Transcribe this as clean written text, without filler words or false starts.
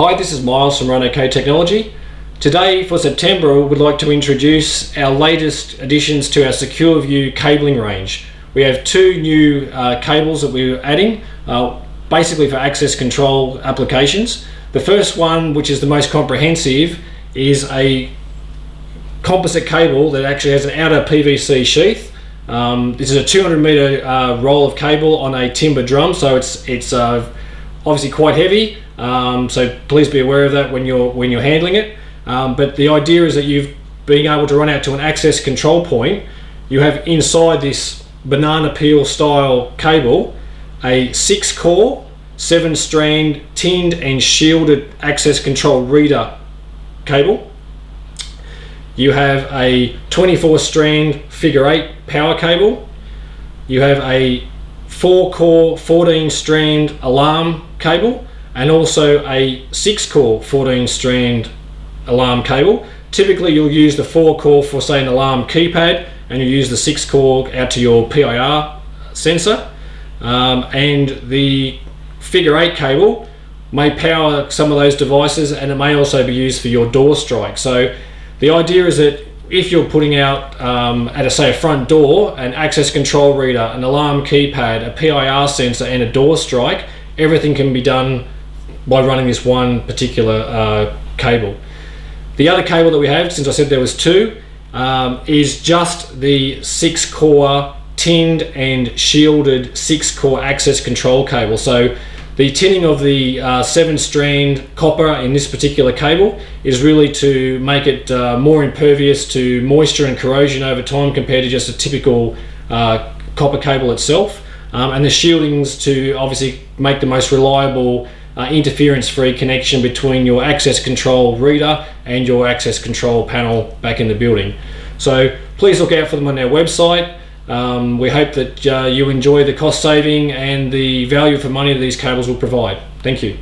Hi, this is Myles from RhinoCo Technology. Today for September, we'd like to introduce our latest additions to our Secure View cabling range. We have two new cables that we're adding, basically for access control applications. The first one, which is the most comprehensive, is a composite cable that actually has an outer PVC sheath. This is a 200 meter roll of cable on a timber drum, so it's obviously quite heavy. So please be aware of that when you're handling it. But the idea is that you've been able to run out to an access control point. You have inside this banana peel style cable a 6-core, 7-strand tinned and shielded access control reader cable. You have a 24-strand figure 8 power cable. You have a 4-core 14-strand alarm cable, and also a 6-core 14-strand alarm cable. Typically you'll use the 4-core for, say, an alarm keypad, and you use the 6-core out to your PIR sensor. And the figure 8 cable may power some of those devices, and it may also be used for your door strike. So the idea is that if you're putting out at say a front door, an access control reader, an alarm keypad, a PIR sensor and a door strike, everything can be done by running this one particular cable. The other cable that we have, since I said there was two, is just the 6-core tinned and shielded 6-core access control cable. So the tinning of the 7-strand copper in this particular cable is really to make it more impervious to moisture and corrosion over time compared to just a typical copper cable itself. And the shielding's to obviously make the most reliable interference-free connection between your access control reader and your access control panel back in the building. So please look out for them on their website. We hope that you enjoy the cost saving and the value for money that these cables will provide. Thank you.